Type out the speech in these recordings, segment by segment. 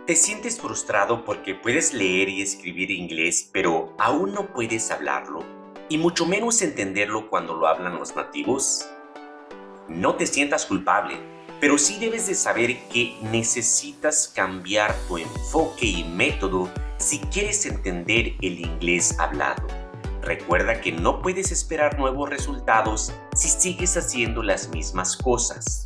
¿Te sientes frustrado porque puedes leer y escribir inglés, pero aún no puedes hablarlo? Y mucho menos entenderlo cuando lo hablan los nativos. No te sientas culpable, pero sí debes de saber que necesitas cambiar tu enfoque y método si quieres entender el inglés hablado. Recuerda que no puedes esperar nuevos resultados si sigues haciendo las mismas cosas.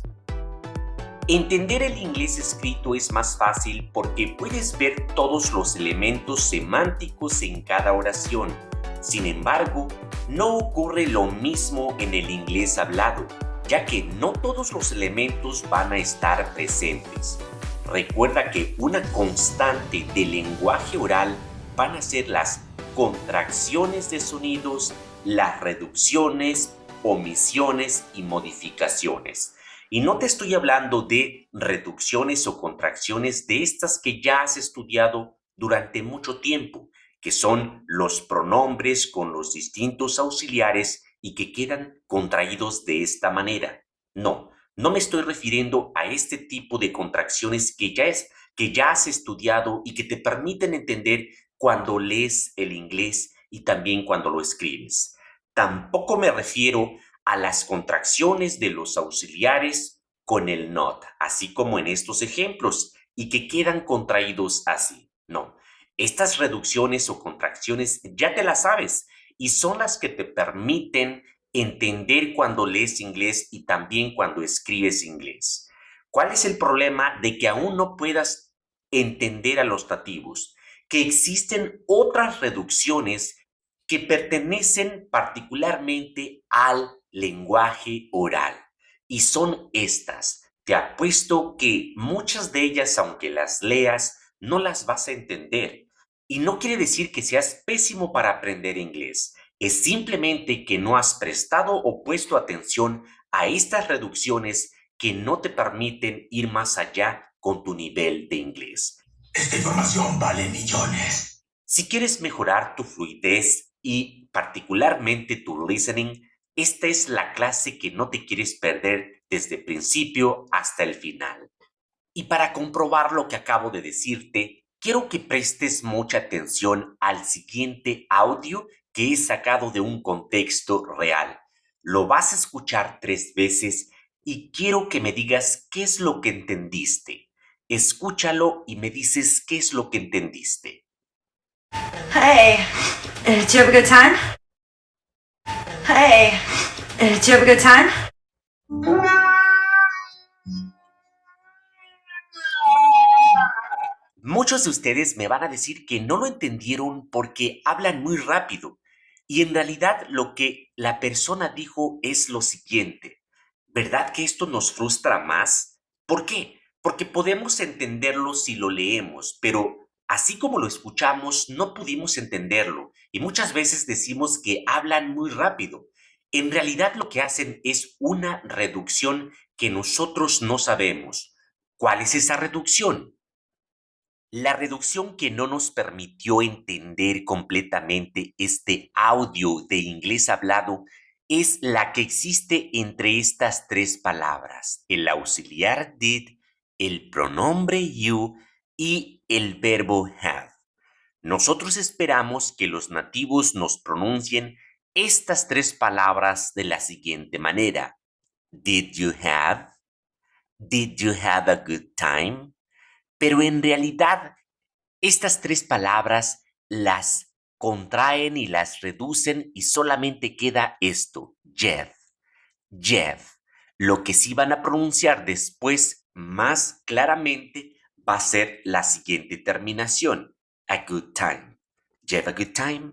Entender el inglés escrito es más fácil porque puedes ver todos los elementos semánticos en cada oración. Sin embargo, no ocurre lo mismo en el inglés hablado, ya que no todos los elementos van a estar presentes. Recuerda que una constante del lenguaje oral van a ser las contracciones de sonidos, las reducciones, omisiones y modificaciones. Y no te estoy hablando de reducciones o contracciones de estas que ya has estudiado durante mucho tiempo, que son los pronombres con los distintos auxiliares y que quedan contraídos de esta manera. No me estoy refiriendo a este tipo de contracciones que ya has estudiado y que te permiten entender cuando lees el inglés y también cuando lo escribes. Tampoco me refiero a las contracciones de los auxiliares con el not, así como en estos ejemplos, y que quedan contraídos así. No, estas reducciones o contracciones ya te las sabes y son las que te permiten entender cuando lees inglés y también cuando escribes inglés. ¿Cuál es el problema de que aún no puedas entender a los nativos? Que existen otras reducciones que pertenecen particularmente al lenguaje oral. Y son estas. Te apuesto que muchas de ellas, aunque las leas, no las vas a entender. Y no quiere decir que seas pésimo para aprender inglés. Es simplemente que no has prestado o puesto atención a estas reducciones que no te permiten ir más allá con tu nivel de inglés. Esta información vale millones. Si quieres mejorar tu fluidez y particularmente tu listening, esta es la clase que no te quieres perder desde el principio hasta el final. Y para comprobar lo que acabo de decirte, quiero que prestes mucha atención al siguiente audio que he sacado de un contexto real. Lo vas a escuchar 3 veces y quiero que me digas qué es lo que entendiste. Escúchalo y me dices qué es lo que entendiste. Hey, did you have a good time? Hey, did you have a good time? Muchos de ustedes me van a decir que no lo entendieron porque hablan muy rápido. Y en realidad lo que la persona dijo es lo siguiente. ¿Verdad que esto nos frustra más? ¿Por qué? Porque podemos entenderlo si lo leemos, pero así como lo escuchamos, no pudimos entenderlo. Y muchas veces decimos que hablan muy rápido. En realidad lo que hacen es una reducción que nosotros no sabemos. ¿Cuál es esa reducción? La reducción que no nos permitió entender completamente este audio de inglés hablado es la que existe entre estas 3 palabras, el auxiliar did, el pronombre you y el verbo have. Nosotros esperamos que los nativos nos pronuncien estas 3 palabras de la siguiente manera. Did you have? Did you have a good time? Pero en realidad estas 3 palabras las contraen y las reducen y solamente queda esto, Jeff, Jeff. Lo que sí van a pronunciar después más claramente va a ser la siguiente terminación, a good time. Jeff, a good time.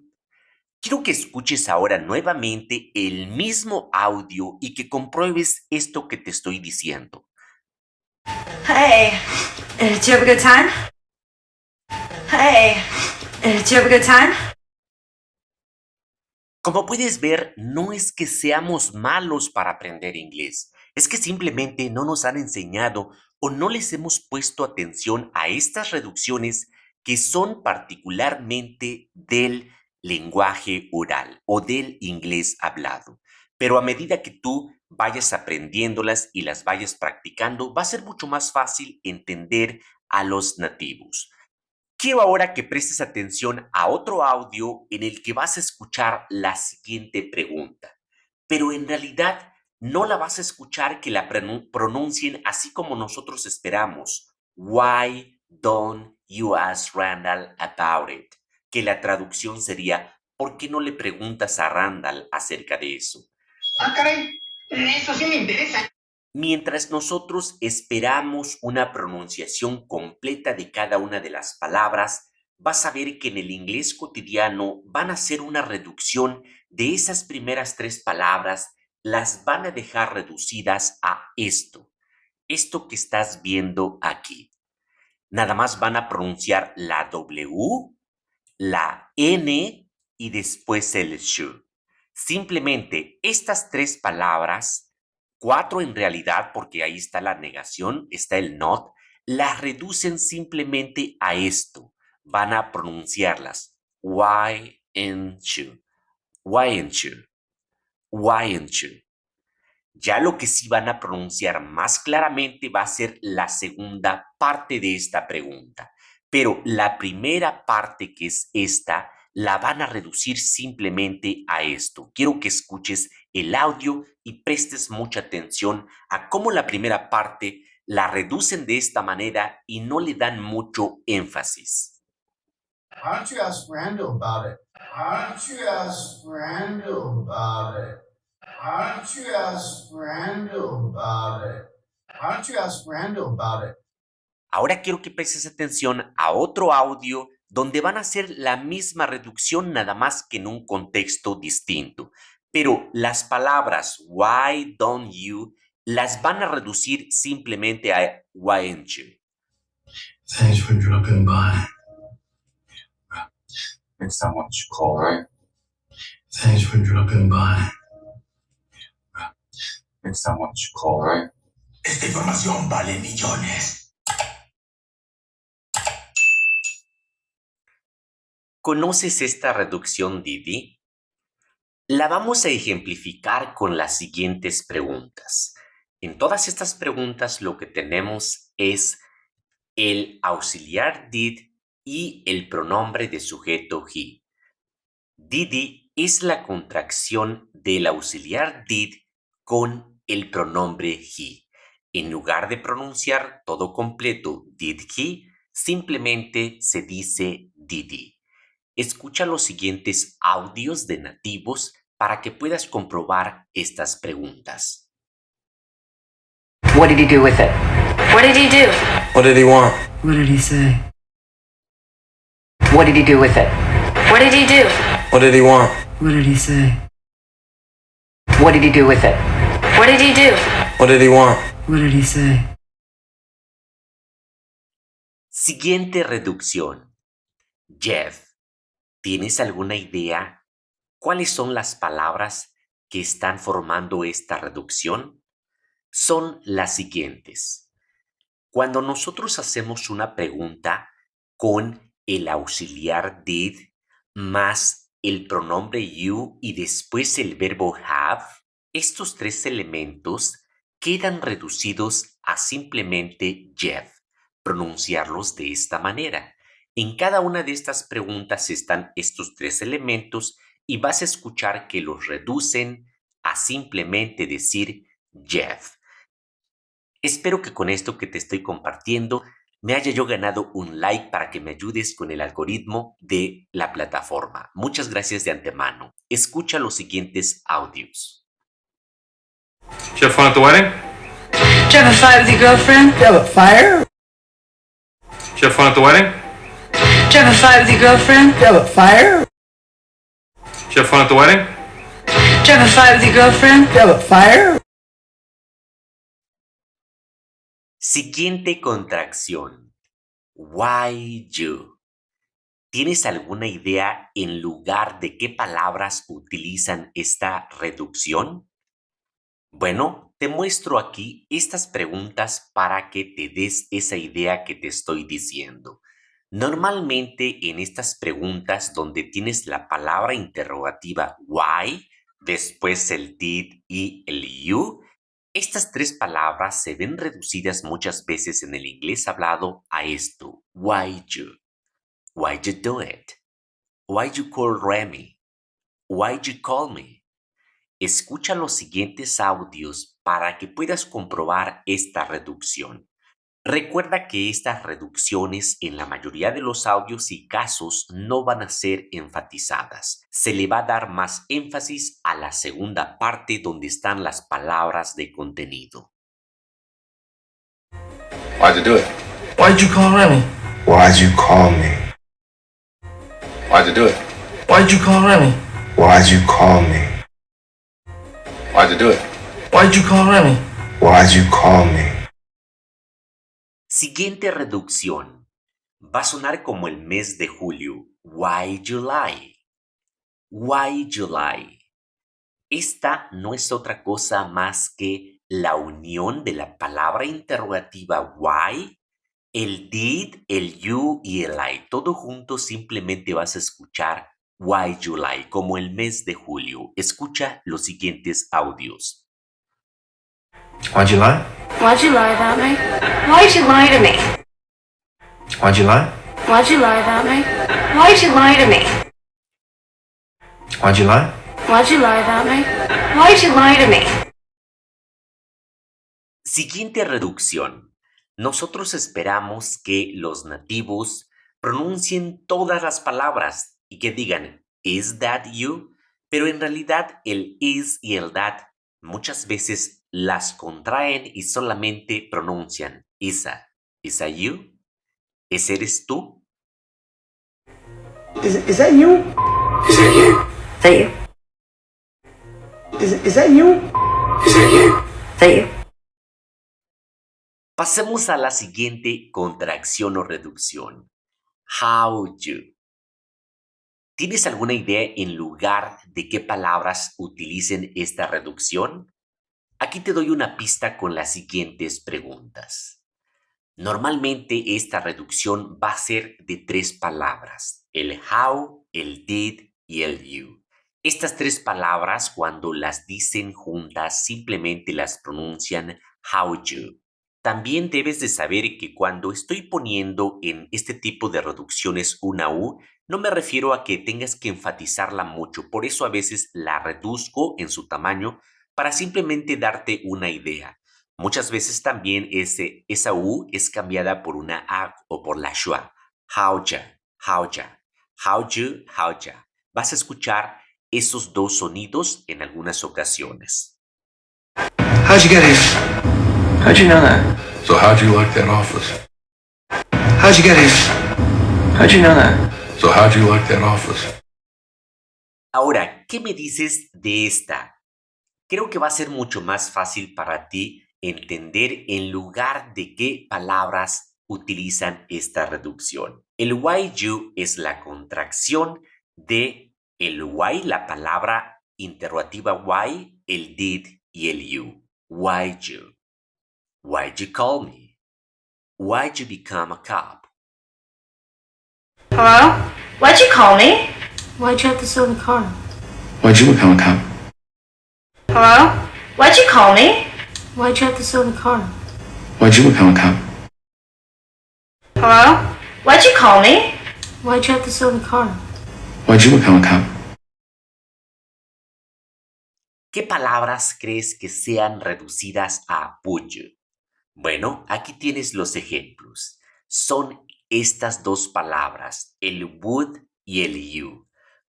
Quiero que escuches ahora nuevamente el mismo audio y que compruebes esto que te estoy diciendo. Hey, did you have a good time? Hey, did you have a good time? Como puedes ver, no es que seamos malos para aprender inglés, es que simplemente no nos han enseñado o no les hemos puesto atención a estas reducciones que son particularmente del lenguaje oral o del inglés hablado. Pero a medida que tú vayas aprendiéndolas y las vayas practicando, va a ser mucho más fácil entender a los nativos. Quiero ahora que prestes atención a otro audio en el que vas a escuchar la siguiente pregunta, pero en realidad no la vas a escuchar que la pronuncien así como nosotros esperamos. Why don't you ask Randall about it? Que la traducción sería, ¿por qué no le preguntas a Randall acerca de eso? Ah, caray, eso sí me interesa. Mientras nosotros esperamos una pronunciación completa de cada una de las palabras, vas a ver que en el inglés cotidiano van a hacer una reducción de esas primeras 3 palabras, las van a dejar reducidas a esto que estás viendo aquí. Nada más van a pronunciar la W, la N y después el SH. Simplemente estas 3 palabras, 4 en realidad, porque ahí está la negación, está el not, las reducen simplemente a esto. Van a pronunciarlas. Why and you. Why and you. Why and you. Ya lo que sí van a pronunciar más claramente va a ser la segunda parte de esta pregunta. Pero la primera parte, que es esta, la van a reducir simplemente a esto. Quiero que escuches el audio y prestes mucha atención a cómo la primera parte la reducen de esta manera y no le dan mucho énfasis. Why don't you ask Randall about it? Why don't you ask Randall about it? Why don't you ask Randall about it? Why don't you ask Randall about it? Ahora quiero que prestes atención a otro audio donde van a hacer la misma reducción, nada más que en un contexto distinto. Pero las palabras why don't you las van a reducir simplemente a why don't you. Thanks for dropping by. Next time, why don't you call, right? Thanks for dropping by. Next time, why don't you call, right? Esta información vale millones. ¿Conoces esta reducción, Didi? La vamos a ejemplificar con las siguientes preguntas. En todas estas preguntas lo que tenemos es el auxiliar did y el pronombre de sujeto he. Didi es la contracción del auxiliar did con el pronombre he. En lugar de pronunciar todo completo did he, simplemente se dice didi. Escucha los siguientes audios de nativos para que puedas comprobar estas preguntas. What did he do with it? What did he do? What did he want? What did he say? What did he do with it? What did he do? What did he want? What did he say? What did he do with it? What did he do? What did he want? What did he say? Siguiente reducción. Jeff, ¿tienes alguna idea cuáles son las palabras que están formando esta reducción? Son las siguientes. Cuando nosotros hacemos una pregunta con el auxiliar did más el pronombre you y después el verbo have, estos 3 elementos quedan reducidos a simplemente Jeff, pronunciarlos de esta manera. En cada una de estas preguntas están estos 3 elementos y vas a escuchar que los reducen a simplemente decir Jeff. Espero que con esto que te estoy compartiendo me haya yo ganado un like para que me ayudes con el algoritmo de la plataforma. Muchas gracias de antemano. Escucha los siguientes audios. Did you have fun at the wedding? Did you have a fight with your girlfriend? You have a fire? Did you have fun at the wedding? Did you have a fight with your girlfriend? You have a fire? Did you have fun at the wedding? Did you have a fight with your girlfriend? You have a fire? Siguiente contracción. Why you? ¿Tienes alguna idea en lugar de qué palabras utilizan esta reducción? Bueno, te muestro aquí estas preguntas para que te des esa idea que te estoy diciendo. Normalmente en estas preguntas donde tienes la palabra interrogativa why, después el did y el you, Estas tres palabras se ven reducidas muchas veces en el inglés hablado a esto. Why you? Why you do it? Why you call Remy? Why you call me? Escucha los siguientes audios para que puedas comprobar esta reducción. Recuerda que estas reducciones en la mayoría de los audios y casos no van a ser enfatizadas. Se le va a dar más énfasis a la segunda parte donde están las palabras de contenido. Why'd you do it? Why'd you call Remy? Why'd you call me? Why'd you do it? Why'd you call Remy? Why'd you call me? Why'd you do it? Why'd you call Remy? Why'd you call me? Siguiente reducción. Va a sonar como el mes de julio. Why July? Why July? Esta no es otra cosa más que la unión de la palabra interrogativa why, el did, el you y el I. Todo junto simplemente vas a escuchar Why July como el mes de julio. Escucha los siguientes audios. Why'd you lie? Why'd you lie about me? Why'd you lie to me? Why'd you lie? Why'd you lie about me? Why'd you lie to me? Why'd you lie? Why'd you lie about me? Why'd you lie to me? Siguiente reducción. Nosotros esperamos que los nativos pronuncien todas las palabras y que digan, ¿is that you? Pero en realidad el is y el that muchas veces las contraen y solamente pronuncian isa. ¿Is that you? ¿Ese eres tú? Is that you? Is that you? Is that you? Is that you? Is that you? Is that you? Pasemos a la siguiente contracción o reducción. How you. ¿Tienes alguna idea en lugar de qué palabras utilicen esta reducción? Aquí te doy una pista con las siguientes preguntas. Normalmente esta reducción va a ser de 3 palabras, el how, el did y el you. Estas 3 palabras cuando las dicen juntas simplemente las pronuncian how you. También debes de saber que cuando estoy poniendo en este tipo de reducciones una U, no me refiero a que tengas que enfatizarla mucho, por eso a veces la reduzco en su tamaño para simplemente darte una idea. Muchas veces también esa U es cambiada por una A o por la schwa. Howja, howja, howju, howja. Vas a escuchar esos 2 sonidos en algunas ocasiones. How'd you get here? How'd you know that? So how'd you like that office? How'd you get here? How'd you know that? So how'd you like that office? Ahora, ¿qué me dices de esta? Creo que va a ser mucho más fácil para ti entender en lugar de qué palabras utilizan esta reducción. El why you es la contracción de el why, la palabra interrogativa why, el did y el you. Why you? Why'd you call me? Why'd you become a cop? Hello? Why'd you call me? Why'd you have to sell the car? Why'd you become a cop? Hello? Why'd you call me? Why'd you have to sell the car? Why'd you become a cop? Hello? Why'd you call me? Why'd you have to sell the car? Why'd you become a cop? ¿Qué palabras crees que sean reducidas a would you? Bueno, aquí tienes los ejemplos. Son estas 2 palabras, el would y el you.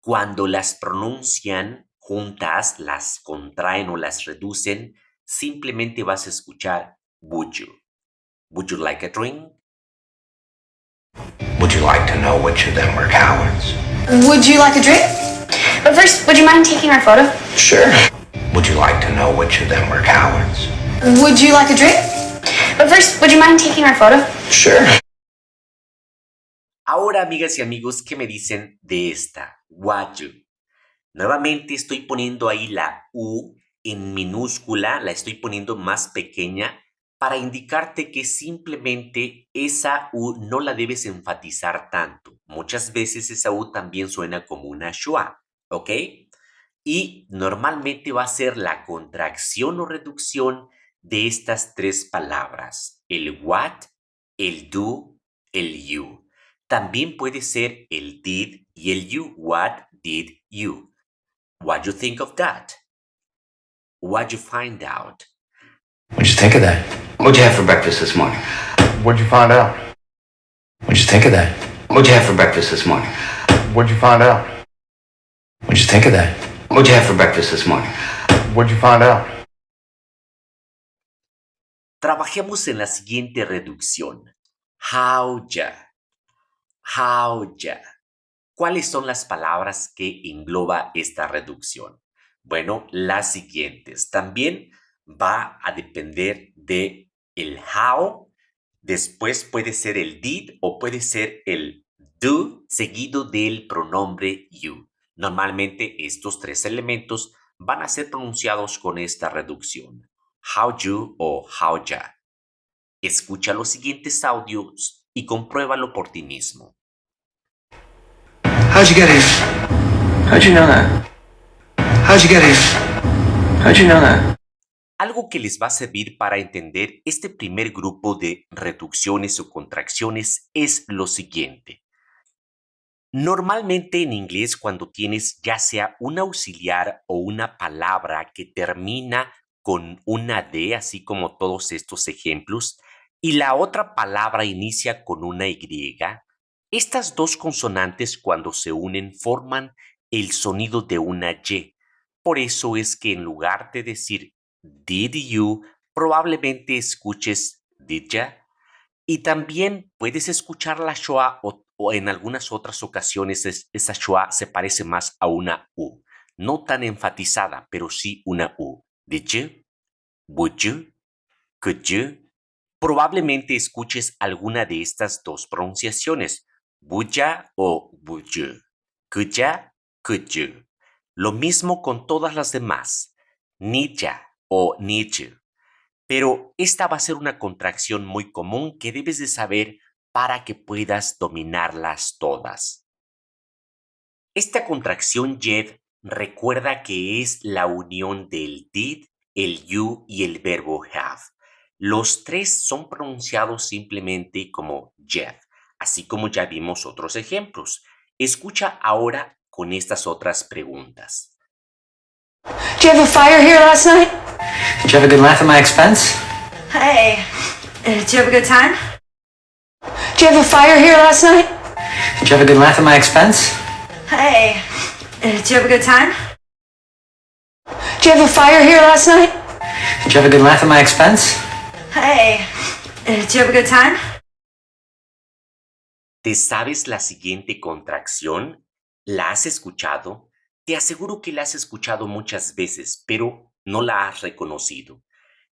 Cuando las pronuncian juntas, las contraen o las reducen, simplemente vas a escuchar would you. Would you like a drink? Would you like to know which of them were cowards? Would you like a drink? But first, would you mind taking our photo? Sure. Would you like to know which of them were cowards? Would you like a drink? But first, would you mind taking our photo? Sure. Ahora, amigas y amigos, ¿qué me dicen de esta? What you. Nuevamente estoy poniendo ahí la U en minúscula, la estoy poniendo más pequeña para indicarte que simplemente esa U no la debes enfatizar tanto. Muchas veces esa U también suena como una schwa, ¿ok? Y normalmente va a ser la contracción o reducción de estas tres palabras, el what, el do, el you. También puede ser el did y el you. What did you? What you think of that? What you find out? What'd you think of that? What'd you have for breakfast this morning? What'd you find out? What'd you think of that? What'd you have for breakfast this morning? What'd you find out? What'd you think of that? What'd you have for breakfast this morning? What'd you find out? Trabajemos en la siguiente reducción. How ya. How ya. ¿Cuáles son las palabras que engloba esta reducción? Bueno, las siguientes. También va a depender de el how. Después puede ser el did o puede ser el do seguido del pronombre you. Normalmente estos tres elementos van a ser pronunciados con esta reducción. How you o how ya. Escucha los siguientes audios y compruébalo por ti mismo. How'd you get here? How'd you know that? How'd you get here? How'd you know that? Algo que les va a servir para entender este primer grupo de reducciones o contracciones es lo siguiente. Normalmente en inglés, cuando tienes ya sea un auxiliar o una palabra que termina con una D, así como todos estos ejemplos, y la otra palabra inicia con una Y, estas dos consonantes cuando se unen forman el sonido de una Y. Por eso es que en lugar de decir did you, probablemente escuches did ya. Y también puedes escuchar la schwa o en algunas otras ocasiones esa schwa se parece más a una U. No tan enfatizada, pero sí una U. Did you? Would you? Could you? Probablemente escuches alguna de estas dos pronunciaciones. Would ya o would you. Could ya, could you. Lo mismo con todas las demás. Need ya o need you. Pero esta va a ser una contracción muy común que debes de saber para que puedas dominarlas todas. Esta contracción Jed recuerda que es la unión del did, el you y el verbo have. Los tres son pronunciados simplemente como Jed, así como ya vimos otros ejemplos. Escucha ahora con estas otras preguntas. Did you have a fire here last night? Did you have a good laugh at my expense? Hey, did you have a good time? Did you have a fire here last night? Did you have a good laugh at my expense? Hey, did you have a good time? Did you have a fire here last night? Did you have a good laugh at my expense? Hey, did you have a good time? ¿Te sabes la siguiente contracción? ¿La has escuchado? Te aseguro que la has escuchado muchas veces, pero no la has reconocido.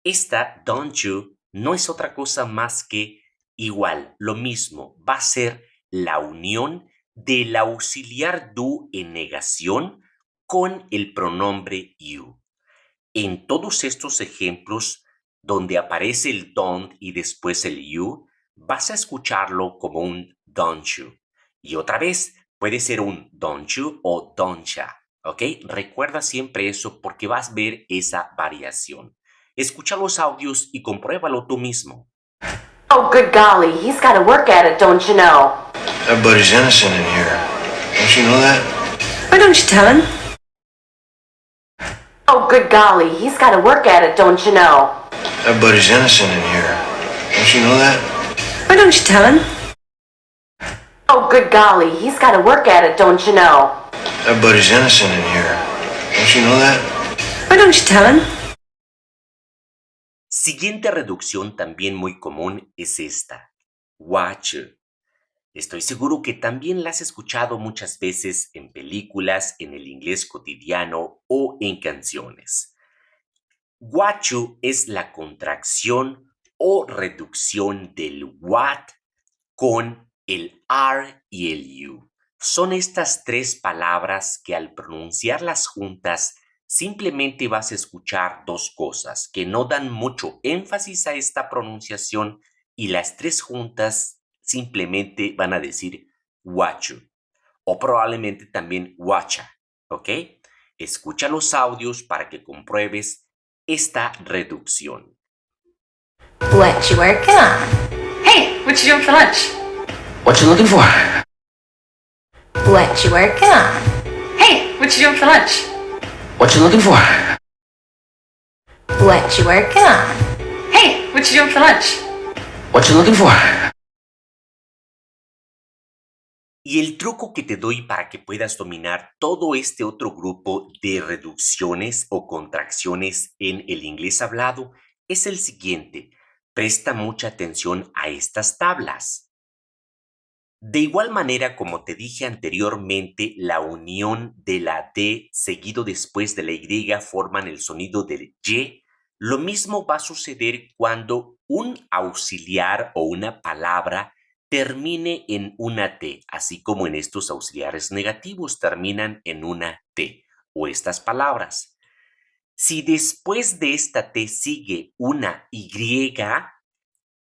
Esta, don't you, no es otra cosa más que igual, lo mismo. Va a ser la unión del auxiliar do en negación con el pronombre you. En todos estos ejemplos donde aparece el don't y después el you, vas a escucharlo como un don't you. Y otra vez, puede ser un don't you o don't ya, ¿ok? Recuerda siempre eso porque vas a ver esa variación. Escucha los audios y compruébalo tú mismo. Oh, good golly, he's got to work at it, don't you know? Everybody's innocent in here. Don't you know that? Why don't you tell him? Oh, good golly, he's got to work at it, don't you know? Everybody's innocent in here. Don't you know that? Why don't you tell him? Oh, good golly, he's got to work at it, don't you know? Everybody's innocent in here. Don't you know that? Why don't you tell him? Siguiente reducción también muy común es esta. Watch. Estoy seguro que también la has escuchado muchas veces en películas, en el inglés cotidiano o en canciones. Guachu es la contracción o reducción del what con el R y el U. Son estas tres palabras que al pronunciarlas juntas simplemente vas a escuchar dos cosas que no dan mucho énfasis a esta pronunciación y las tres juntas simplemente van a decir guachu o probablemente también guacha, ¿ok? Escucha los audios para que compruebes esta reducción. What you working on? Hey, what you doing for lunch? What you looking for? What you working on? Hey, what you doing for lunch? What you looking for? What you working on? Hey, what you doing for lunch? What you looking for? Y el truco que te doy para que puedas dominar todo este otro grupo de reducciones o contracciones en el inglés hablado es el siguiente. Presta mucha atención a estas tablas. De igual manera, como te dije anteriormente, la unión de la D seguido después de la Y forman el sonido del Y. Lo mismo va a suceder cuando un auxiliar o una palabra termine en una T, así como en estos auxiliares negativos terminan en una T, o estas palabras. Si después de esta T sigue una Y,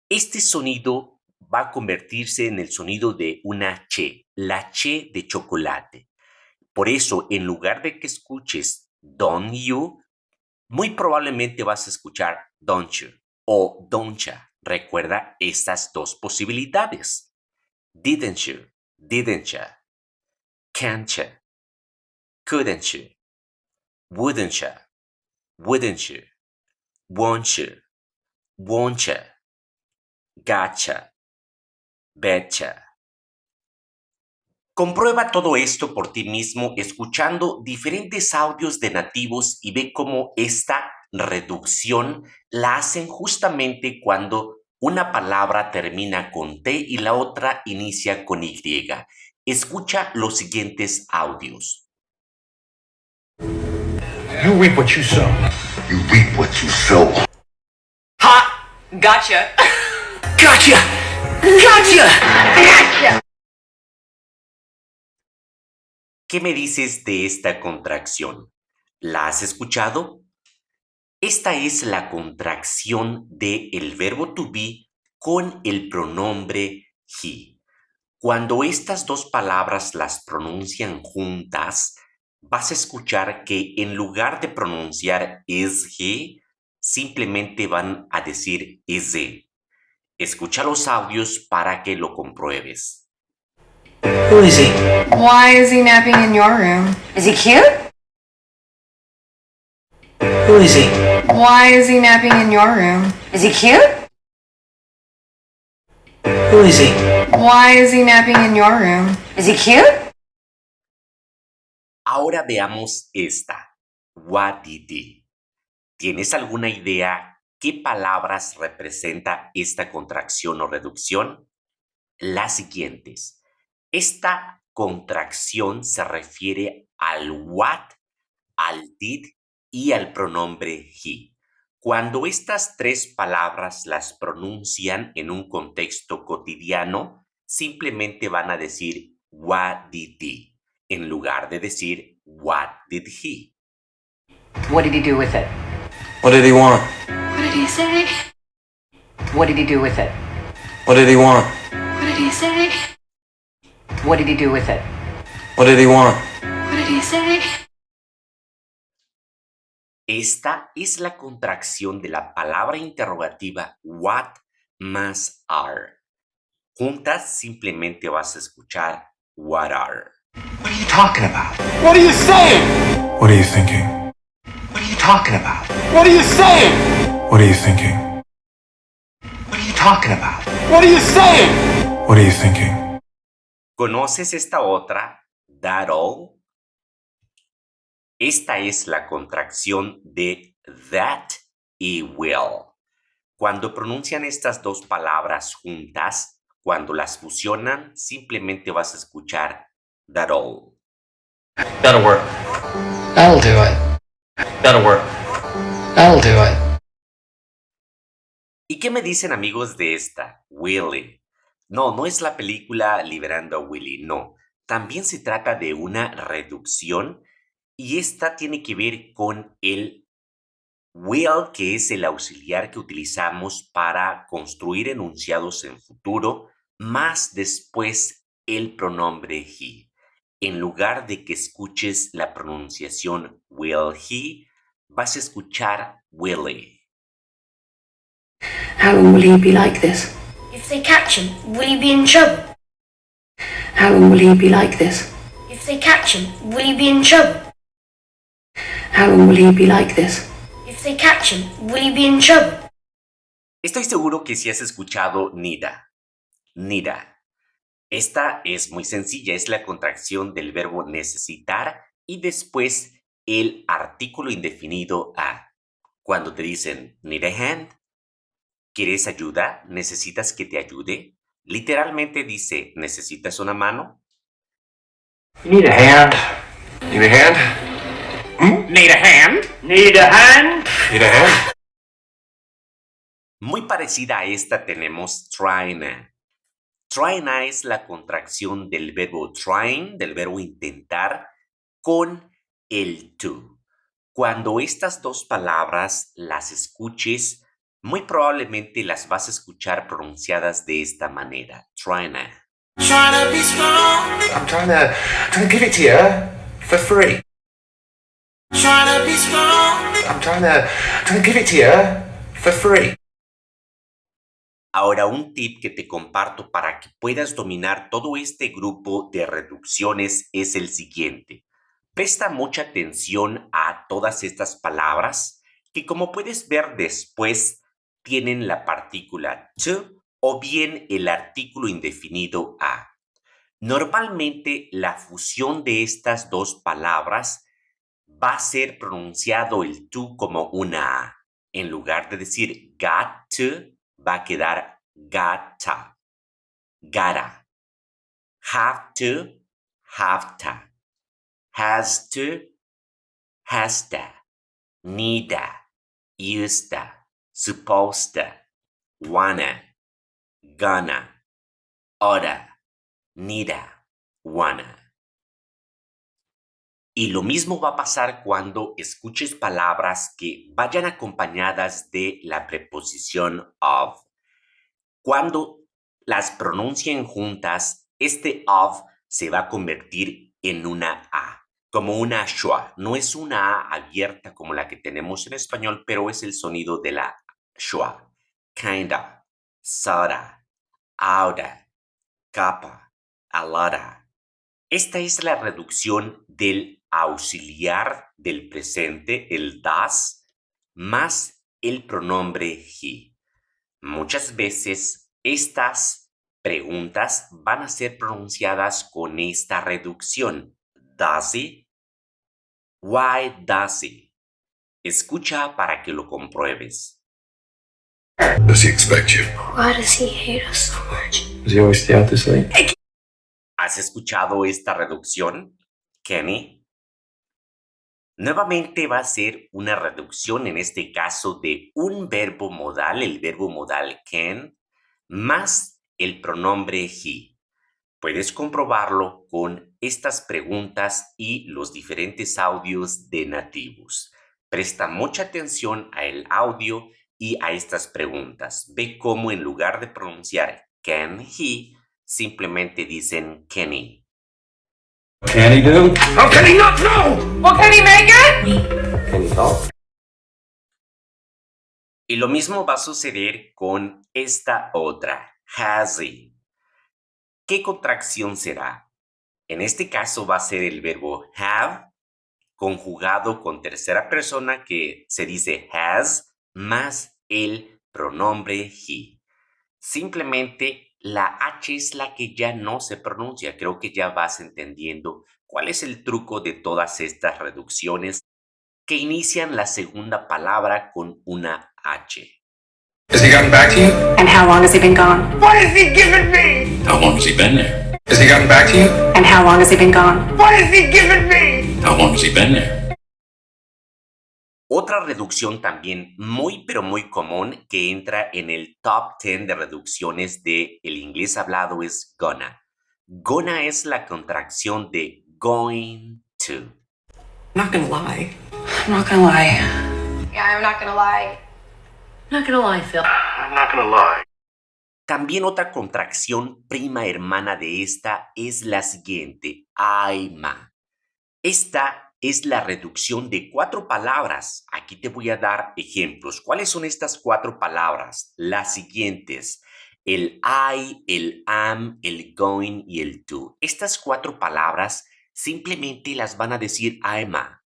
este sonido va a convertirse en el sonido de una Ch, la Ch de chocolate. Por eso, en lugar de que escuches don't you, muy probablemente vas a escuchar don't you o don't ya. Recuerda estas dos posibilidades. Didn't you, didn't ya, can't ya, couldn't you, wouldn't ya, wouldn't you, won't you, won't ya, gotcha, betcha. Comprueba todo esto por ti mismo escuchando diferentes audios de nativos y ve cómo esta reducción la hacen justamente cuando una palabra termina con T y la otra inicia con Y. Escucha los siguientes audios. You reap what you sow. You reap what you sow. Ha! Gotcha! Gotcha! Gotcha! ¿Qué me dices de esta contracción? ¿La has escuchado? Esta es la contracción del verbo to be con el pronombre he. Cuando estas dos palabras las pronuncian juntas, vas a escuchar que en lugar de pronunciar is he, simplemente van a decir is he. Escucha los audios para que lo compruebes. Who is he? Why is he napping in your room? Is he cute? Who is he? Why is he napping in your room? Is he cute? Who is he? Why is he napping in your room? Is he cute? Ahora veamos esta. What did he? ¿Tienes alguna idea qué palabras representa esta contracción o reducción? Las siguientes. Esta contracción se refiere al what, al did y al pronombre he. Cuando estas tres palabras las pronuncian en un contexto cotidiano, simplemente van a decir what did he, en lugar de decir what did he. What did he do with it? What did he want? What did he say? What did he do with it? What did he want? What did he say? What did he do with it? What did he want? What did he say? Esta es la contracción de la palabra interrogativa what más are. Juntas simplemente vas a escuchar what are. What are you talking about? What are you saying? What are you thinking? What are you talking about? What are you saying? What are you thinking? What are you talking about? What are you saying? What are you thinking? ¿Conoces esta otra? That all. Esta es la contracción de that y will. Cuando pronuncian estas dos palabras juntas, cuando las fusionan, simplemente vas a escuchar that all. That'll work. That'll do it. That'll work. That'll do it. ¿Y qué me dicen amigos de esta? Willy. No es la película Liberando a Willy, no. También se trata de una reducción y esta tiene que ver con el will, que es el auxiliar que utilizamos para construir enunciados en futuro, más después el pronombre he. En lugar de que escuches la pronunciación will he, vas a escuchar Willy. How long will he be like this? If they catch him, will he be in trouble? How long will he be like this? If they catch him, will he be in trouble? How long will he be like this? If they catch him, will he be in trouble? Estoy seguro que si has escuchado nida. Nida. Esta es muy sencilla, es la contracción del verbo necesitar y después el artículo indefinido a. Cuando te dicen need a hand, ¿quieres ayuda? ¿Necesitas que te ayude? Literalmente dice, ¿necesitas una mano? Need a hand. Need a hand? Need a hand. Need a hand? Need a hand? Muy parecida a esta tenemos trying. Trying es la contracción del verbo trying, del verbo intentar, con el to. Cuando estas dos palabras las escuches, muy probablemente las vas a escuchar pronunciadas de esta manera. Trying. I'm trying to give it to you for free. I'm trying to give it to you for free. Ahora, un tip que te comparto para que puedas dominar todo este grupo de reducciones es el siguiente. Presta mucha atención a todas estas palabras que, como puedes ver después, tienen la partícula to o bien el artículo indefinido a. Normalmente, la fusión de estas dos palabras va a ser pronunciado el to como una a. En lugar de decir got to, va a quedar gotta, gotta. Have to, have-ta. Has to, has-ta. Need-a, used-a, supposed-a, wanna, gonna, oughta, need-a, wanna. Y lo mismo va a pasar cuando escuches palabras que vayan acompañadas de la preposición of. Cuando las pronuncien juntas, este of se va a convertir en una A, como una schwa. No es una A abierta como la que tenemos en español, pero es el sonido de la schwa. Kinda, sorta, oughta, capa, a lotta. Esta es la reducción del auxiliar del presente, el das, más el pronombre he. Muchas veces estas preguntas van a ser pronunciadas con esta reducción. Does he? Why does he? Escucha para que lo compruebes. Does he expect you? Why does he hate us so much? Does he always stay out this late? ¿Has escuchado esta reducción, Kenny? Nuevamente va a ser una reducción, en este caso, de un verbo modal, el verbo modal can, más el pronombre he. Puedes comprobarlo con estas preguntas y los diferentes audios de nativos. Presta mucha atención al audio y a estas preguntas. Ve cómo en lugar de pronunciar can he, simplemente dicen can he. Can he do? How can he not know? Well, can he make it? Can he talk? Y lo mismo va a suceder con esta otra, has he. ¿Qué contracción será? En este caso va a ser el verbo have conjugado con tercera persona que se dice has más el pronombre he. Simplemente la H es la que ya no se pronuncia. Creo que ya vas entendiendo cuál es el truco de todas estas reducciones que inician la segunda palabra con una H. Has he gotten back to you? And how long has he been gone? What has he given me? How long has he been there? Has he gotten back to you? And how long has he been gone? What has he given me? How long has he been there? Otra reducción también muy pero muy común que entra en el top 10 de reducciones del inglés hablado es gonna. Gonna es la contracción de going to. I'm not gonna lie. I'm not gonna lie. Yeah, I'm not gonna lie. Not gonna lie, Phil. I'm not gonna lie. También otra contracción prima hermana de esta es la siguiente, aima. Esta es la reducción de 4 palabras. Aquí te voy a dar ejemplos. ¿Cuáles son estas 4 palabras? Las siguientes: el I, el am, el going y el to. Estas 4 palabras simplemente las van a decir I'm a.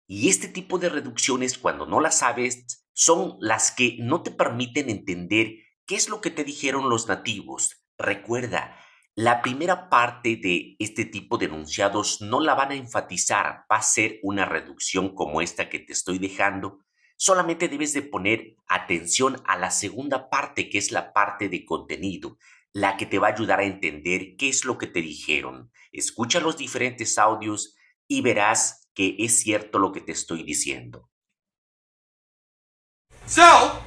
Y este tipo de reducciones, cuando no las sabes, son las que no te permiten entender qué es lo que te dijeron los nativos. Recuerda, la primera parte de este tipo de enunciados no la van a enfatizar, va a ser una reducción como esta que te estoy dejando. Solamente debes de poner atención a la segunda parte, que es la parte de contenido, la que te va a ayudar a entender qué es lo que te dijeron. Escucha los diferentes audios y verás que es cierto lo que te estoy diciendo. So,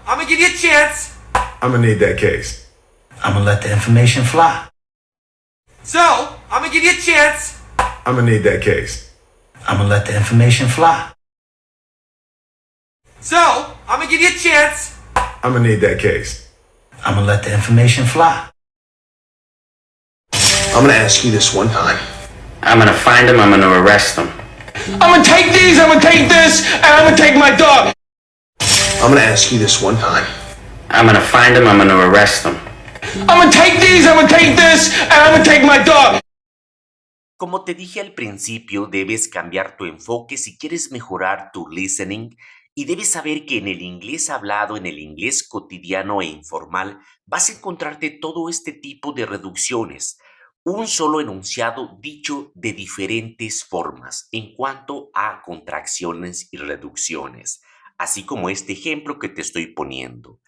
I'm gonna give you a chance. I'm gonna need that case. I'm gonna let the information fly. So, I'm gonna give you a chance. I'm gonna need that case. I'm gonna let the information fly. So, I'm gonna give you a chance. I'm gonna need that case. I'm gonna let the information fly. I'm gonna ask you this one time. I'm gonna find him, I'm gonna arrest him. I'm gonna take these, I'm gonna take this, and I'm gonna take my dog. I'm gonna ask you this one time. I'm gonna find him, I'm gonna arrest him. I'm gonna take these, I'm gonna take this, and I'm gonna take my dog. Como te dije al principio, debes cambiar tu enfoque si quieres mejorar tu listening y debes saber que en el inglés hablado, en el inglés cotidiano e informal, vas a encontrarte todo este tipo de reducciones. Un solo enunciado dicho de diferentes formas en cuanto a contracciones y reducciones, así como este ejemplo que te estoy poniendo.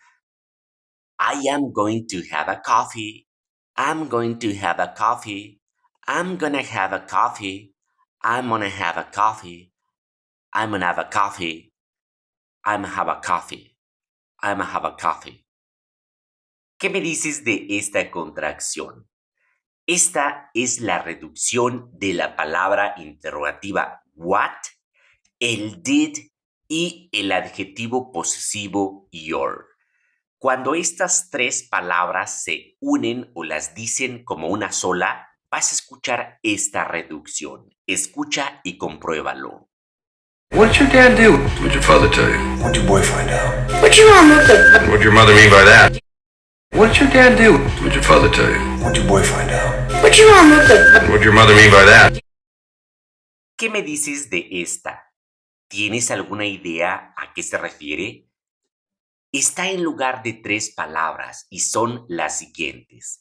I am going to have a coffee. I'm going to have a coffee. I'm gonna have a coffee. I'm gonna have a coffee. I'm gonna have a coffee. I'm gonna have a coffee. I'm gonna have a coffee. ¿Qué me dices de esta contracción? Esta es la reducción de la palabra interrogativa what, el did y el adjetivo posesivo your. Cuando estas 3 palabras se unen o las dicen como una sola, vas a escuchar esta reducción. Escucha y compruébalo. What did your dad do? What'd your father tell you? What'd your boy find out? What you want with it? What'd your mother mean by that? What did your dad do? What'd your father tell you? What'd your boy find out? What you want with it? What'd your mother mean by that? ¿Qué me dices de esta? ¿Tienes alguna idea a qué se refiere? Está en lugar de 3 palabras y son las siguientes.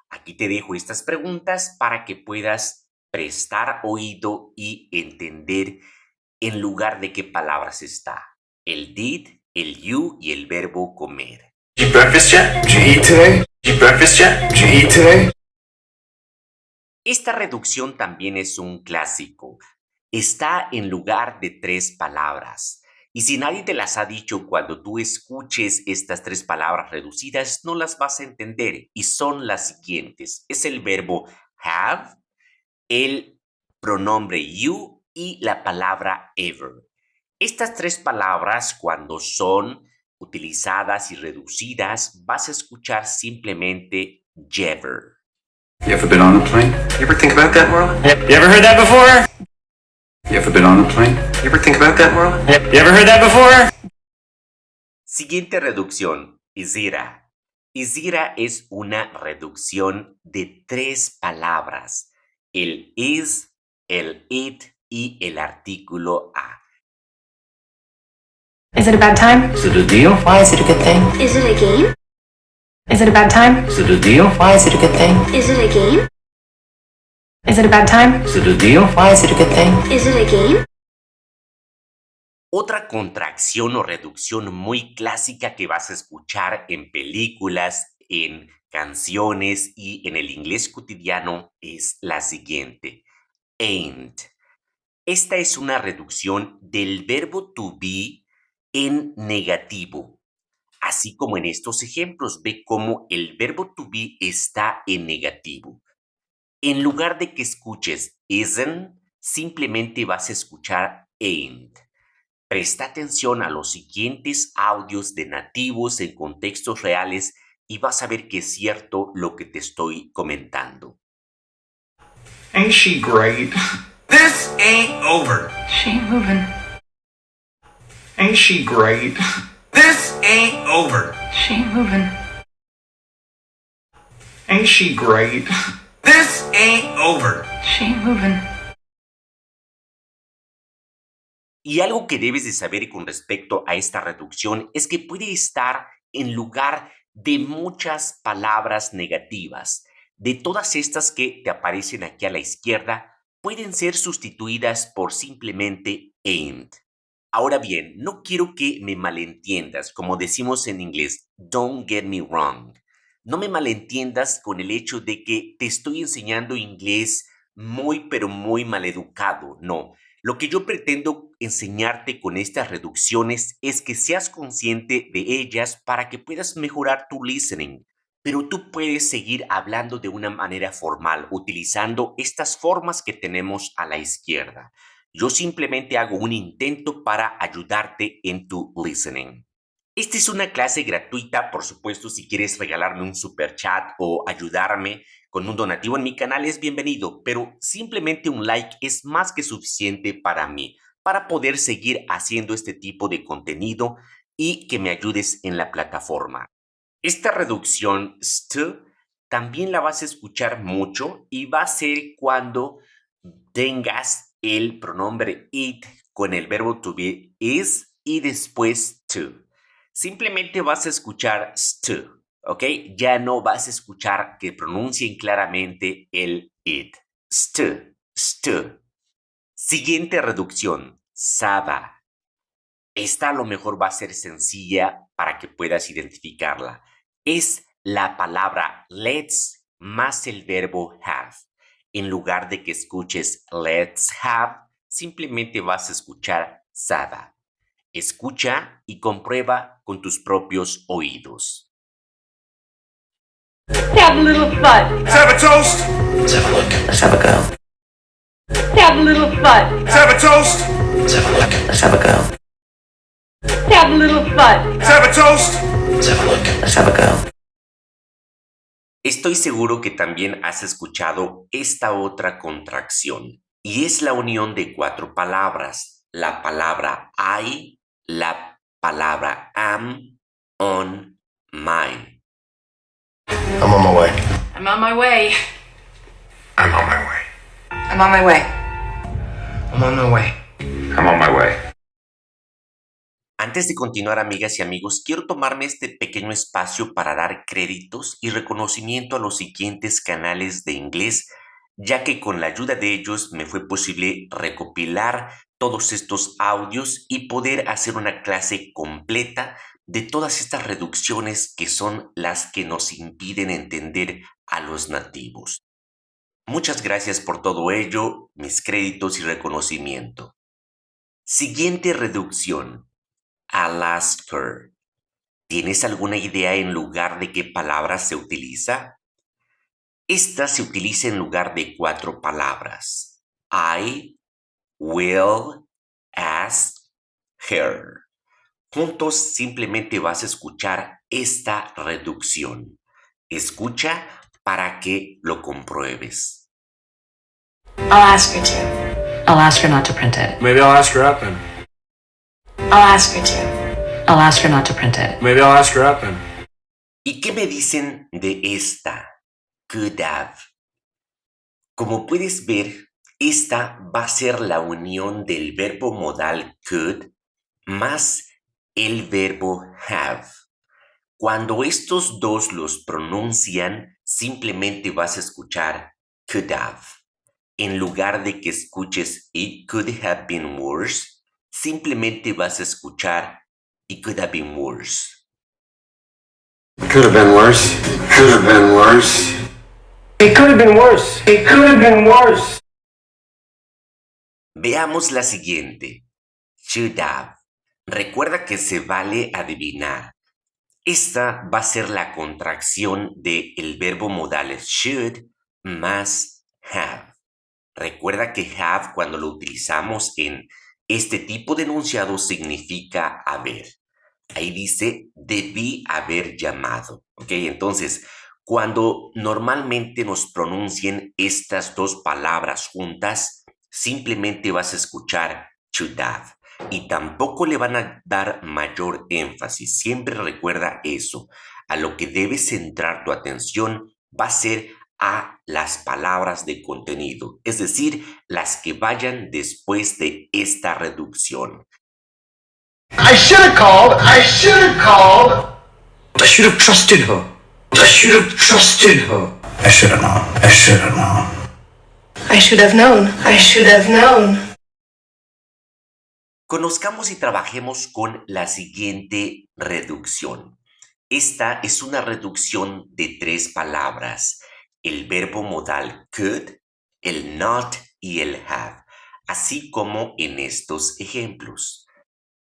Aquí te dejo estas preguntas para que puedas prestar oído y entender en lugar de qué palabras está. El did, el you y el verbo comer. Did you breakfast yet? Did you eat today? Did you breakfast yet? Did you eat today? Esta reducción también es un clásico. Está en lugar de 3 palabras. Y si nadie te las ha dicho, cuando tú escuches estas 3 palabras reducidas, no las vas a entender. Y son las siguientes. Es el verbo have, el pronombre you y la palabra ever. Estas 3 palabras, cuando son utilizadas y reducidas, vas a escuchar simplemente jever. You ever been on a plane? You ever think about that, Marlon? You ever heard that before? You ever been on a plane? You ever think about that, Marlon? You ever heard that before? Siguiente reducción, isira. Isira es una reducción de 3 palabras. El is, el it y el artículo a. Is it a bad time? Is it a deal? Why is it a good thing? Is it a game? Is it a bad time? Is it a deal? Why is it a good thing? Is it a game? Is it a bad time? Is it a deal? Why is it a good thing? Is it a game? Otra contracción o reducción muy clásica que vas a escuchar en películas, en canciones y en el inglés cotidiano es la siguiente. Ain't. Esta es una reducción del verbo to be en negativo. Así como en estos ejemplos, ve cómo el verbo to be está en negativo. En lugar de que escuches isn't, simplemente vas a escuchar ain't. Presta atención a los siguientes audios de nativos en contextos reales y vas a ver que es cierto lo que te estoy comentando. Ain't she great? This ain't over. She ain't moving. Ain't she great? This ain't over. She ain't moving. Ain't she great? This ain't over. She ain't moving. Y algo que debes de saber con respecto a esta reducción es que puede estar en lugar de muchas palabras negativas. De todas estas que te aparecen aquí a la izquierda, pueden ser sustituidas por simplemente ain't. Ahora bien, no quiero que me malentiendas, como decimos en inglés, don't get me wrong. No me malentiendas con el hecho de que te estoy enseñando inglés muy pero muy maleducado, no. Lo que yo pretendo enseñarte con estas reducciones es que seas consciente de ellas para que puedas mejorar tu listening. Pero tú puedes seguir hablando de una manera formal utilizando estas formas que tenemos a la izquierda. Yo simplemente hago un intento para ayudarte en tu listening. Esta es una clase gratuita, por supuesto, si quieres regalarme un super chat o ayudarme con un donativo en mi canal es bienvenido, pero simplemente un like es más que suficiente para mí, para poder seguir haciendo este tipo de contenido y que me ayudes en la plataforma. Esta reducción st también la vas a escuchar mucho y va a ser cuando tengas el pronombre it con el verbo to be is y después to. Simplemente vas a escuchar st, ¿ok? Ya no vas a escuchar que pronuncien claramente el it. St, st. Siguiente reducción, saba. Esta a lo mejor va a ser sencilla para que puedas identificarla. Es la palabra let's más el verbo have. En lugar de que escuches let's have, simplemente vas a escuchar saba. Escucha y comprueba con tus propios oídos. Have a little fun. Let's have a toast. Let's have a look. Let's have a go. Have a little fun. Let's have a toast. Let's have a look. Let's have a go. Have a little fun. Let's have a toast. Let's have a look. Let's have a go. Estoy seguro que también has escuchado esta otra contracción y es la unión de 4 palabras. La palabra I, la palabra am, on, my. I'm on my way. I'm on my way. I'm on my way. I'm on my way. I'm on my way. I'm on my way. Antes de continuar, amigas y amigos, quiero tomarme este pequeño espacio para dar créditos y reconocimiento a los siguientes canales de inglés, ya que con la ayuda de ellos me fue posible recopilar todos estos audios y poder hacer una clase completa de todas estas reducciones que son las que nos impiden entender a los nativos. Muchas gracias por todo ello, mis créditos y reconocimiento. Siguiente reducción. Alaska. ¿Tienes alguna idea en lugar de qué palabra se utiliza? Esta se utiliza en lugar de 4 palabras. I will ask her. Juntos simplemente vas a escuchar esta reducción. Escucha para que lo compruebes. I'll ask her to. I'll ask her not to print it. Maybe I'll ask her up then. I'll ask her to. I'll ask her not to print it. Maybe I'll ask her up then. ¿Y qué me dicen de esta? Could have. Como puedes ver, esta va a ser la unión del verbo modal could más el verbo have. Cuando estos dos los pronuncian, simplemente vas a escuchar could have. En lugar de que escuches it could have been worse, simplemente vas a escuchar it could have been worse. It could have been worse. Could have been worse. It could have been worse. It could have been worse. Veamos la siguiente. Should have. Recuerda que se vale adivinar. Esta va a ser la contracción del verbo modal should más have. Recuerda que have cuando lo utilizamos en este tipo de enunciado significa haber. Ahí dice debí haber llamado. ¿Ok? Entonces, cuando normalmente nos pronuncien estas 2 palabras juntas, simplemente vas a escuchar should have. Y tampoco le van a dar mayor énfasis. Siempre recuerda eso. A lo que debes centrar tu atención va a ser a las palabras de contenido, es decir, las que vayan después de esta reducción. I should have called. I should have called. I should have trusted her. I should have trusted her. I should have known. I should have known. I should have known. I should have known. Conozcamos y trabajemos con la siguiente reducción. Esta es una reducción de 3 palabras. El verbo modal could, el not y el have, así como en estos ejemplos.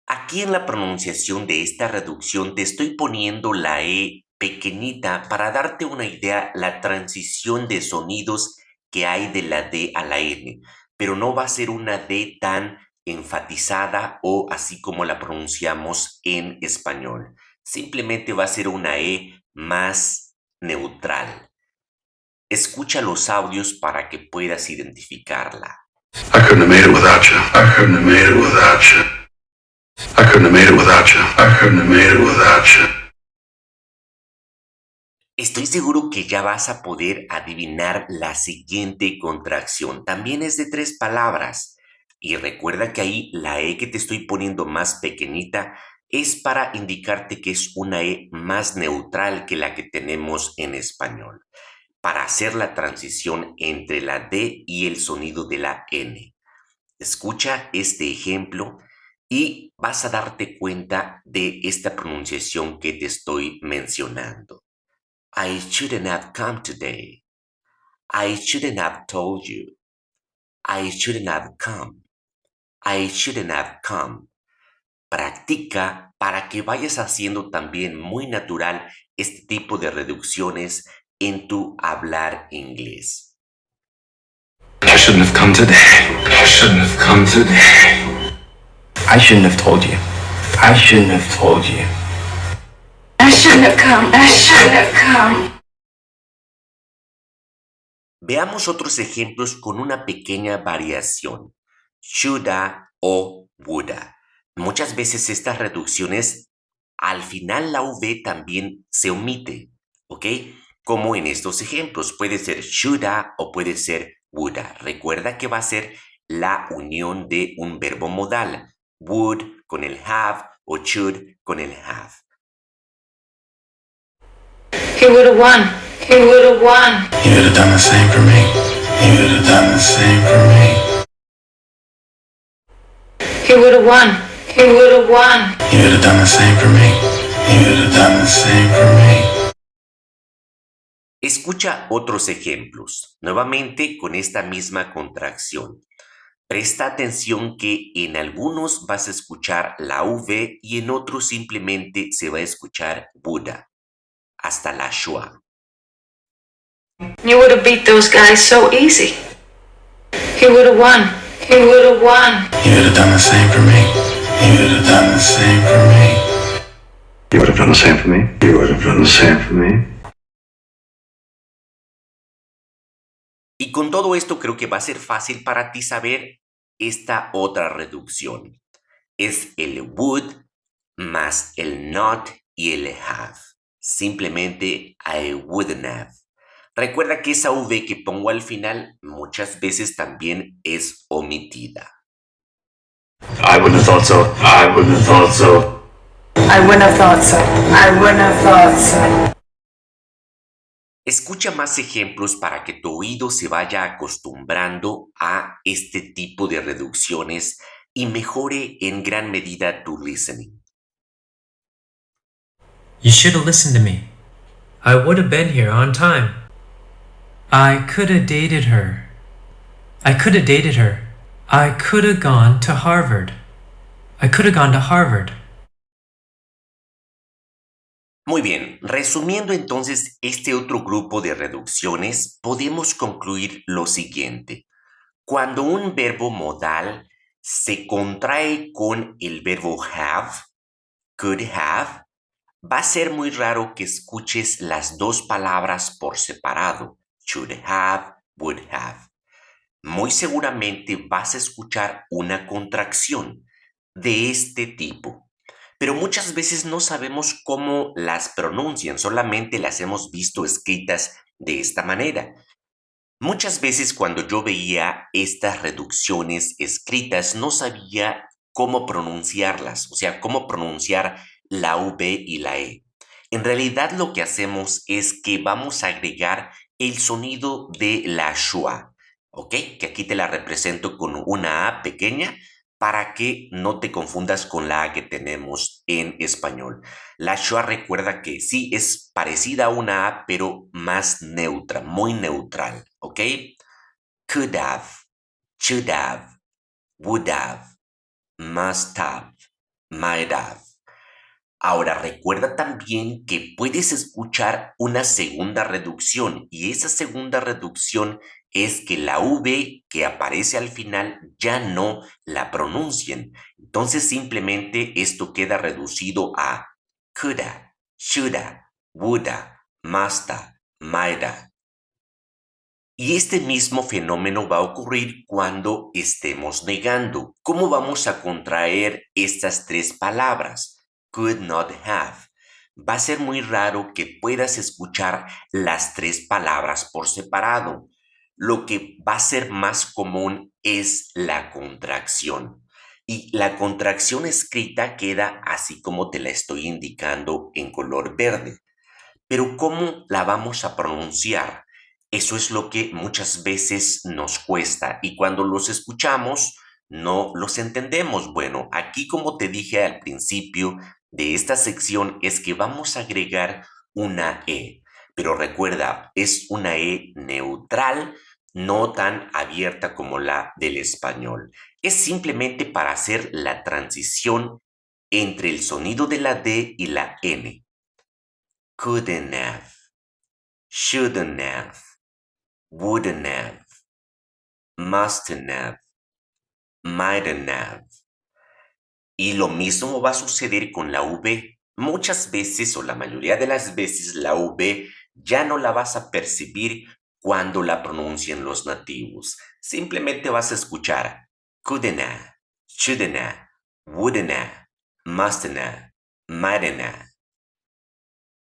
Aquí en la pronunciación de esta reducción te estoy poniendo la E pequeñita para darte una idea la transición de sonidos que hay de la D a la N, pero no va a ser una D tan enfatizada o así como la pronunciamos en español. Simplemente va a ser una E más neutral. Escucha los audios para que puedas identificarla. I couldn't have made it without you. I couldn't have made it without you. I couldn't have made it without you. I couldn't have made it without you. Estoy seguro que ya vas a poder adivinar la siguiente contracción. También es de 3 palabras. Y recuerda que ahí la E que te estoy poniendo más pequeñita es para indicarte que es una E más neutral que la que tenemos en español, para hacer la transición entre la D y el sonido de la N. Escucha este ejemplo y vas a darte cuenta de esta pronunciación que te estoy mencionando. I shouldn't have come today. I shouldn't have told you. I shouldn't have come. I shouldn't have come. Practica para que vayas haciendo también muy natural este tipo de reducciones en tu hablar inglés. I shouldn't have come today. I shouldn't have come today. I shouldn't have told you. I shouldn't have told you. I shouldn't have come. I shouldn't have come. Veamos otros ejemplos con una pequeña variación. Shoulda o woulda. Muchas veces estas reducciones, al final la V también se omite, ¿ok? Como en estos ejemplos, puede ser shoulda o puede ser woulda. Recuerda que va a ser la unión de un verbo modal, would con el have o should con el have. He would have won. He would have won. You would have done the same for me. You would have done the same for me. He would have won. He would have won. You would have done the same for me. You would have done the same for me. Escucha otros ejemplos, nuevamente con esta misma contracción. Presta atención que en algunos vas a escuchar la V y en otros simplemente se va a escuchar woulda, hasta la schwa. You would have beat those guys so easy. He would have won. He would have won. You would have done the same for me. You would have done the same for me. You would have done the same for me. You would have done the same for me. Y con todo esto creo que va a ser fácil para ti saber esta otra reducción. Es el would más el not y el have. Simplemente I wouldn't have. Recuerda que esa V que pongo al final muchas veces también es omitida. I wouldn't have thought so. I wouldn't have thought so. I wouldn't have thought so. I wouldn't have thought so. Escucha más ejemplos para que tu oído se vaya acostumbrando a este tipo de reducciones y mejore en gran medida tu listening. You should have listened to me. I would have been here on time. I could have dated her. I could have dated her. I could have gone to Harvard. I could have gone to Harvard. Muy bien, resumiendo entonces este otro grupo de reducciones, podemos concluir lo siguiente. Cuando un verbo modal se contrae con el verbo have, could have, va a ser muy raro que escuches las dos palabras por separado, should have, would have. muy seguramente vas a escuchar una contracción de este tipo. Pero muchas veces no sabemos cómo las pronuncian, solamente las hemos visto escritas de esta manera. Muchas veces cuando yo veía estas reducciones escritas no sabía cómo pronunciarlas, o sea, cómo pronunciar la V y la E. En realidad lo que hacemos es que vamos a agregar el sonido de la schwa, ¿ok? Que aquí te la represento con una A pequeña para que no te confundas con la A que tenemos en español. La schwa recuerda que sí es parecida a una A, pero más neutra, muy neutral, ¿ok? Could have, should have, would have, must have, might have. Ahora recuerda también que puedes escuchar una segunda reducción y esa segunda reducción es que la V que aparece al final ya no la pronuncien. Entonces simplemente esto queda reducido a coulda, shoulda, woulda, musta, mighta. Y este mismo fenómeno va a ocurrir cuando estemos negando. ¿Cómo vamos a contraer estas tres palabras? Could not have. Va a ser muy raro que puedas escuchar las tres palabras por separado. Lo que va a ser más común es la contracción. Y la contracción escrita queda así como te la estoy indicando en color verde. Pero ¿cómo la vamos a pronunciar? Eso es lo que muchas veces nos cuesta y cuando los escuchamos no los entendemos. Bueno, aquí como te dije al principio de esta sección es que vamos a agregar una E, pero recuerda, es una E neutral, no tan abierta como la del español. Es simplemente para hacer la transición entre el sonido de la D y la N. Couldn't have, shouldn't have, wouldn't have, mustn't have, mightn't have. Y lo mismo va a suceder con la V. Muchas veces o la mayoría de las veces la V ya no la vas a percibir cuando la pronuncian los nativos. Simplemente vas a escuchar couldn't have, shouldn't have, wouldn't have, mustn't have, mightn't have.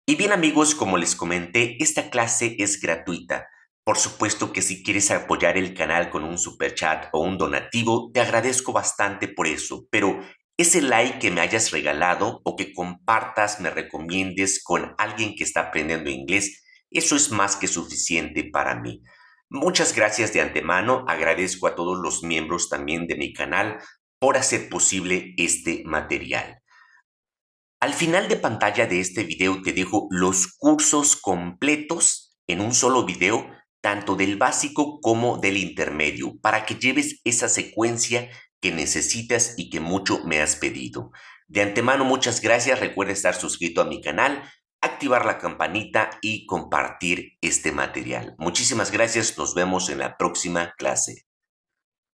Y bien amigos, como les comenté, esta clase es gratuita. Por supuesto que si quieres apoyar el canal con un super chat o un donativo, te agradezco bastante por eso, pero ese like que me hayas regalado o que compartas, me recomiendes con alguien que está aprendiendo inglés, eso es más que suficiente para mí. Muchas gracias de antemano, agradezco a todos los miembros también de mi canal por hacer posible este material. Al final de pantalla de este video te dejo los cursos completos en un solo video, tanto del básico como del intermedio, para que lleves esa secuencia que necesitas y que mucho me has pedido. De antemano, muchas gracias. Recuerda estar suscrito a mi canal, activar la campanita y compartir este material. Muchísimas gracias. Nos vemos en la próxima clase.